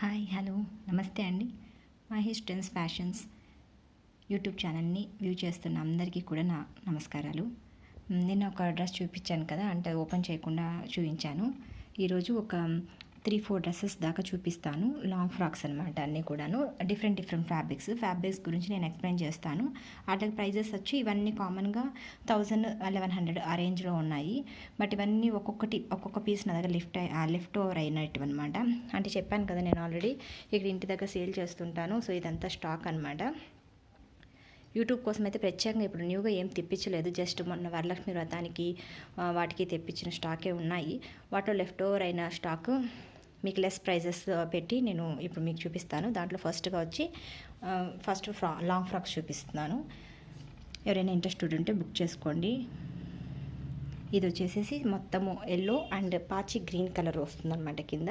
Hi hello నమస్తే అండి. Mahesh trends fashions YouTube ఛానల్ని వ్యూ చేస్తున్న అందరికీ కూడా నా నమస్కారాలు. నిన్న ఒక డ్రెస్ చూపించాను కదా, అంటే ఓపెన్ చేయకుండా చూపించాను. ఈరోజు ఒక 3-4 డ్రెస్సెస్ దాకా చూపిస్తాను. లాంగ్ ఫ్రాక్స్ అనమాట, అన్నీ కూడాను డిఫరెంట్ ఫ్యాబ్రిక్స్ గురించి నేను ఎక్స్ప్లెయిన్ చేస్తాను. వాటికి ప్రైజెస్ వచ్చి ఇవన్నీ కామన్గా 1000-1100 ఆ రేంజ్లో ఉన్నాయి. బట్ ఇవన్నీ ఒక్కొక్క పీస్ నా దగ్గర లిఫ్ట్ ఓవర్ అయినట్టు అనమాట. అంటే చెప్పాను కదా, నేను ఆల్రెడీ ఇక్కడ ఇంటి దగ్గర సేల్ చేస్తుంటాను. సో ఇదంతా స్టాక్ అనమాట. యూట్యూబ్ కోసం అయితే ప్రత్యేకంగా ఇప్పుడు న్యూగా ఏం తెప్పించలేదు. జస్ట్ మొన్న వరలక్ష్మి వ్రతానికి వాటికి తెప్పించిన స్టాకే ఉన్నాయి. వాటిలో లెఫ్ట్ ఓవర్ అయిన స్టాక్ మీకు లెస్ ప్రైజెస్ పెట్టి నేను ఇప్పుడు మీకు చూపిస్తాను. దాంట్లో ఫస్ట్గా వచ్చి లాంగ్ ఫ్రాక్స్ చూపిస్తున్నాను. ఎవరైనా ఇంట్రెస్టెడ్ ఉంటే బుక్ చేసుకోండి. ఇది వచ్చేసేసి మొత్తము ఎల్లో అండ్ పాచి గ్రీన్ కలర్ వస్తుంది అనమాట. కింద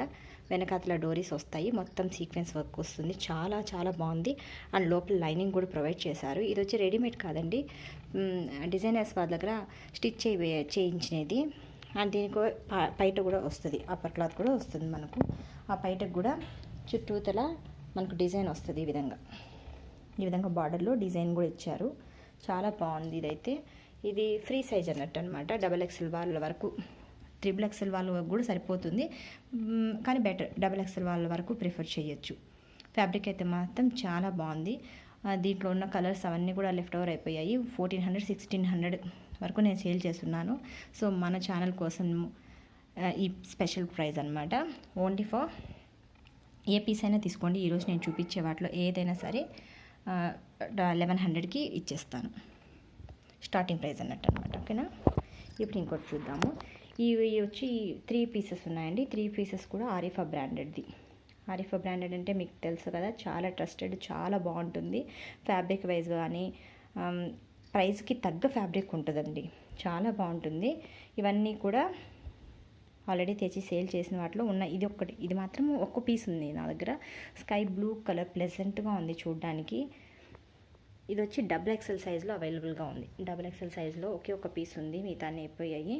వెనకాతల డోరీస్ వస్తాయి, మొత్తం సీక్వెన్స్ వర్క్ వస్తుంది. చాలా చాలా బాగుంది. అండ్ లోపల లైనింగ్ కూడా ప్రొవైడ్ చేశారు. ఇది వచ్చి రెడీమేడ్ కాదండి, డిజైనర్స్ వాళ్ళ దగ్గర స్టిచ్ చేయించినది. అండ్ దీనికి పైట కూడా వస్తుంది, అప్పర్ క్లాత్ కూడా వస్తుంది మనకు. ఆ పైటకు కూడా చుట్టూతల మనకు డిజైన్ వస్తుంది. ఈ విధంగా బార్డర్లో డిజైన్ కూడా ఇచ్చారు. చాలా బాగుంది. ఇది ఫ్రీ సైజ్ అన్నట్టు అనమాట. XXL వాళ్ళ వరకు, XXL వాళ్ళ వరకు కూడా సరిపోతుంది. కానీ బెటర్ XXL వాళ్ళ వరకు ప్రిఫర్ చేయొచ్చు. ఫ్యాబ్రిక్ అయితే మాత్రం చాలా బాగుంది. దీంట్లో ఉన్న కలర్స్ అవన్నీ కూడా లెఫ్ట్ ఓవర్ అయిపోయాయి. 1400-1600 వరకు నేను సేల్ చేస్తున్నాను. సో మన ఛానల్ కోసం ఈ స్పెషల్ ప్రైస్ అనమాట. ఓన్లీ ఫర్ ఏ పీస్ అయినా తీసుకోండి. ఈరోజు నేను చూపించే వాటిలో ఏదైనా సరే 1100కి ఇచ్చేస్తాను. స్టార్టింగ్ ప్రైస్ అన్నట్టు అనమాట. ఓకేనా. ఇప్పుడు ఇంకోటి చూద్దాము. ఇవి వచ్చి 3 పీసెస్ ఉన్నాయండి. 3 పీసెస్ కూడా ఆరిఫా బ్రాండెడ్ది. ఆరిఫా బ్రాండెడ్ అంటే మీకు తెలుసు కదా, చాలా ట్రస్టెడ్, చాలా బాగుంటుంది. ఫ్యాబ్రిక్ వైజ్ కానీ ప్రైస్కి తగ్గ ఫ్యాబ్రిక్ ఉంటుందండి. చాలా బాగుంటుంది. ఇవన్నీ కూడా ఆల్రెడీ తెచ్చి సేల్ చేసిన వాటిలో ఉన్న ఇది మాత్రం ఒక్క పీస్ ఉంది నా దగ్గర. స్కై బ్లూ కలర్ ప్లెజెంట్గా ఉంది చూడడానికి. ఇది వచ్చి XXL సైజులో అవైలబుల్గా ఉంది. XXL సైజులో ఒక పీస్ ఉంది, మిగతా అయిపోయాయి.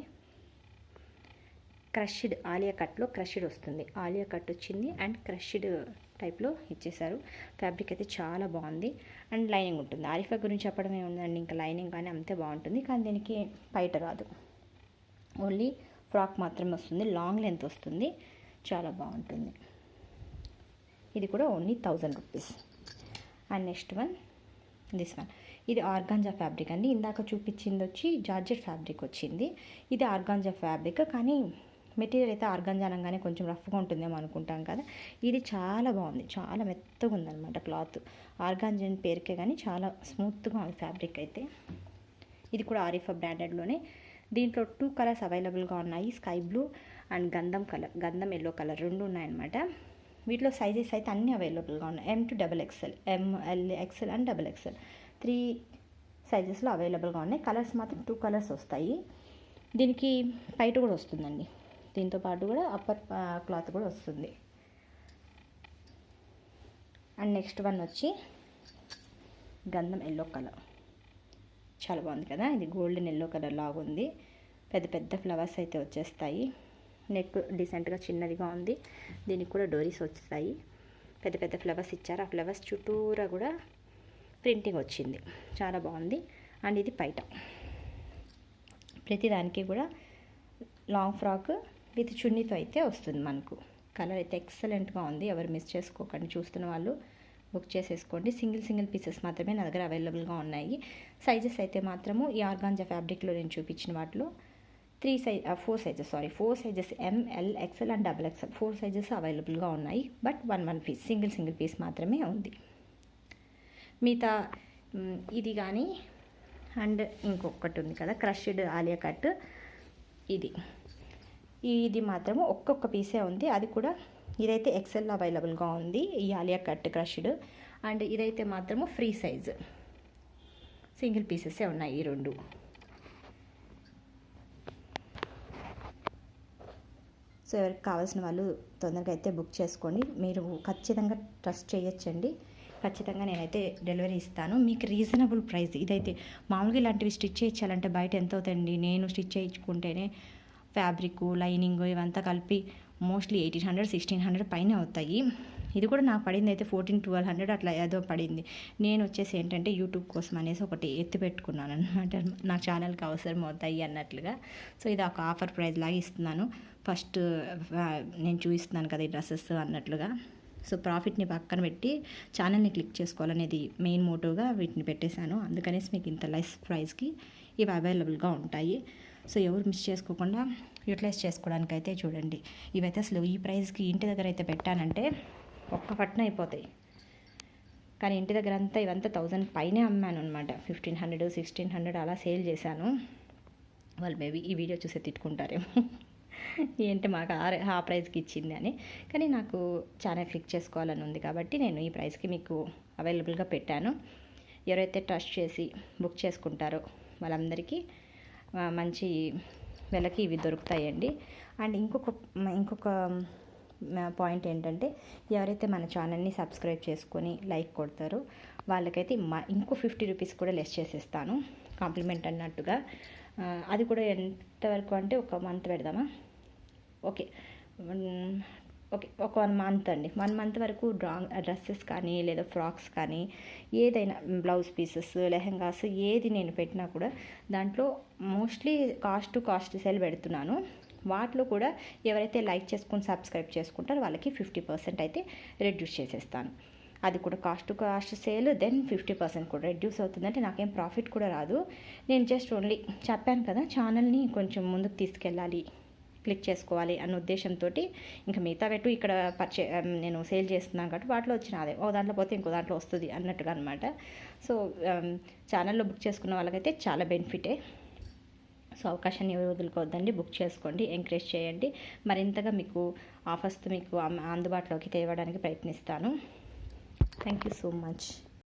క్రష్డ్ ఆలియా కట్లో క్రష్డ్ వస్తుంది. ఆలియా కట్ వచ్చింది అండ్ క్రష్డ్ టైప్లో ఇచ్చేసారు. ఫ్యాబ్రిక్ అయితే చాలా బాగుంది అండ్ లైనింగ్ ఉంటుంది. ఆరిఫా గురించి చెప్పడమే ఉందండి, ఇంకా లైనింగ్ కానీ అంతే బాగుంటుంది. కానీ దీనికి పైట రాదు, ఓన్లీ ఫ్రాక్ మాత్రమే వస్తుంది. లాంగ్ లెంత్ వస్తుంది, చాలా బాగుంటుంది. ఇది కూడా only 1000 rupees. And next one this one. ఇది ఆర్గాంజా ఫ్యాబ్రిక్ అండి. ఇందాక చూపించింది వచ్చి జార్జెట్ ఫ్యాబ్రిక్ వచ్చింది. ఇది ఆర్గాంజా ఫ్యాబ్రిక్, కానీ మెటీరియల్ అయితే ఆర్గాంజా అనగానే కొంచెం రఫ్గా ఉంటుందేమో అనుకుంటాం కదా. ఇది చాలా బాగుంది, చాలా మెత్తగా ఉందన్నమాట క్లాత్. ఆర్గాంజా పేరుకే కానీ చాలా స్మూత్గా ఉంది ఫ్యాబ్రిక్ అయితే. ఇది కూడా ఆరిఫా బ్రాండెడ్లోనే. దీంట్లో 2 కలర్స్ అవైలబుల్గా ఉన్నాయి, స్కై బ్లూ అండ్ గంధం ఎల్లో కలర్ 2 ఉన్నాయన్నమాట. వీటిలో సైజెస్ అయితే అన్నీ అవైలబుల్గా ఉన్నాయి. M to XXL, ML, XL and XXL 3 సైజెస్లో అవైలబుల్గా ఉన్నాయి. కలర్స్ మాత్రం 2 కలర్స్ వస్తాయి. దీనికి పైట కూడా వస్తుందండి. దీంతో పాటు కూడా అప్పర్ క్లాత్ కూడా వస్తుంది. అండ్ నెక్స్ట్ వన్ వచ్చి గంధం ఎల్లో కలర్, చాలా బాగుంది కదా. ఇది గోల్డెన్ ఎల్లో కలర్ లాగా ఉంది. పెద్ద పెద్ద ఫ్లవర్స్ అయితే వచ్చేస్తాయి. నెక్ డీసెంట్గా చిన్నదిగా ఉంది. దీనికి కూడా డోరీస్ వచ్చాయి. పెద్ద పెద్ద ఫ్లవర్స్ ఇచ్చారు. ఆ ఫ్లవర్స్ చుట్టూరా కూడా ప్రింటింగ్ వచ్చింది, చాలా బాగుంది. అండ్ ఇది పైట. ప్రతిదానికి కూడా లాంగ్ ఫ్రాక్ విత్ చున్నీతో అయితే వస్తుంది మనకు. కలర్ అయితే ఎక్సలెంట్గా ఉంది. ఎవరు మిస్ చేసుకోకండి, చూస్తున్న వాళ్ళు బుక్ చేసేసుకోండి. సింగిల్ పీసెస్ మాత్రమే నా దగ్గర అవైలబుల్గా ఉన్నాయి. సైజెస్ అయితే మాత్రము ఈ ఆర్గాంజా ఫ్యాబ్రిక్లో నేను చూపించిన వాటిలో 4 sizes ML, XL and XXL 4 sizes అవైలబుల్గా ఉన్నాయి. బట్ 1 పీస్ సింగిల్ పీస్ మాత్రమే ఉంది. మిగతా ఇది కానీ అండ్ ఇంకొకటి ఉంది కదా, క్రష్డ్ ఆలియా కట్. ఇది మాత్రము ఒక్కొక్క పీసే ఉంది. అది కూడా ఇదైతే XL అవైలబుల్గా ఉంది, ఈ ఆలియా కట్ క్రష్డ్. అండ్ ఇదైతే మాత్రము ఫ్రీ సైజ్, సింగిల్ పీసెసే ఉన్నాయి ఈ 2. సో ఎవరికి కావాల్సిన వాళ్ళు తొందరగా అయితే బుక్ చేసుకోండి. మీరు ఖచ్చితంగా ట్రస్ట్ చేయొచ్చండి. ఖచ్చితంగా నేనైతే డెలివరీ ఇస్తాను మీకు రీజనబుల్ ప్రైస్. ఇదైతే మామూలుగా ఇలాంటివి స్టిచ్ చేయించాలంటే బయట ఎంత అవుతుందండి. నేను స్టిచ్ చేయించుకుంటేనే ఫ్యాబ్రిక్, లైనింగ్ ఇవంతా కలిపి మోస్ట్లీ 1800-1600 పైన అవుతాయి. ఇది కూడా నాకు పడింది అయితే 1400-1200 అట్లా ఏదో పడింది. నేను వచ్చేసి ఏంటంటే యూట్యూబ్ కోసం అనేసి ఒకటి ఎత్తి పెట్టుకున్నాను అనమాట, నా ఛానల్కి అవసరం అవుతాయి అన్నట్లుగా. సో ఇది ఒక ఆఫర్ ప్రైస్ లాగా ఇస్తున్నాను. ఫస్ట్ నేను చూపిస్తున్నాను కదా ఈ డ్రెస్సెస్ అన్నట్లుగా. సో ప్రాఫిట్ని పక్కన పెట్టి ఛానల్ని క్లిక్ చేసుకోవాలనేది మెయిన్ మోటివ్గా వీటిని పెట్టేశాను. అందుకనేసి మీకు ఇంత లెస్ ప్రైస్కి ఇవి అవైలబుల్గా ఉంటాయి. సో ఎవరు మిస్ చేసుకోకుండా యూటిలైజ్ చేసుకోవడానికి అయితే చూడండి. ఇవైతే అసలు ఈ ప్రైస్కి ఇంటి దగ్గర అయితే పెట్టానంటే ఒక్క పట్న అయిపోతాయి, కానీ ఇంటి దగ్గర అంతా ఇవంతా 1000 పైనే అమ్మాను అనమాట. 1500, 1600 అలా సేల్ చేశాను. వాళ్ళు మేబీ ఈ వీడియో చూసే తిట్టుకుంటారేమో ఏంటి మాకు ఆ ప్రైస్కి ఇచ్చింది అని. కానీ నాకు ఛానల్ క్లిక్ చేసుకోవాలని ఉంది కాబట్టి నేను ఈ ప్రైస్కి మీకు అవైలబుల్గా పెట్టాను. ఎవరైతే ట్రస్ట్ చేసి బుక్ చేసుకుంటారో వాళ్ళందరికీ మంచి వెలకి ఇవి దొరుకుతాయండి. అండ్ ఇంకొక పాయింట్ ఏంటంటే, ఎవరైతే మన ఛానల్ని సబ్స్క్రైబ్ చేసుకొని లైక్ కొడతారో వాళ్ళకైతే ఇంకో 50 రూపీస్ కూడా లెస్ చేసేస్తాను కాంప్లిమెంట్ అన్నట్టుగా. అది కూడా ఎంతవరకు అంటే ఒక మంత్ పెడదామా, ఓకే ఒక 1 మంత్ అండి. 1 మంత్ వరకు డ్రెస్సెస్ కానీ లేదా ఫ్రాక్స్ కానీ ఏదైనా బ్లౌజ్ పీసెస్, లెహెంగాస్ ఏది నేను పెట్టినా కూడా దాంట్లో మోస్ట్లీ కాస్ట్ సేల్ పెడుతున్నాను. వాటిలో కూడా ఎవరైతే లైక్ చేసుకుని సబ్స్క్రైబ్ చేసుకుంటారో వాళ్ళకి 50% అయితే రెడ్యూస్ చేసేస్తాను. అది కూడా కాస్ట్ సేల్, దెన్ 50% కూడా రెడ్యూస్ అవుతుందంటే నాకేం ప్రాఫిట్ కూడా రాదు. నేను జస్ట్ ఓన్లీ చెప్పాను కదా, ఛానల్ని కొంచెం ముందుకు తీసుకెళ్ళాలి, క్లిక్ చేసుకోవాలి అన్న ఉద్దేశంతో ఇంకా మిగతా పెట్టు ఇక్కడ నేను సేల్ చేస్తున్నాను కాబట్టి వాటిలో వచ్చిన అదే ఒక దాంట్లో పోతే ఇంకో దాంట్లో వస్తుంది అన్నట్టుగా అనమాట. సో ఛానల్లో బుక్ చేసుకున్న వాళ్ళకైతే చాలా బెనిఫిటే. సో అవకాశాన్ని ఎవరు వదులుకోవద్దండి, బుక్ చేసుకోండి, ఎంకరేజ్ చేయండి. మరింతగా మీకు ఆఫర్స్తో మీకు అందుబాటులోకి తేవడానికి ప్రయత్నిస్తాను. Thank you so much.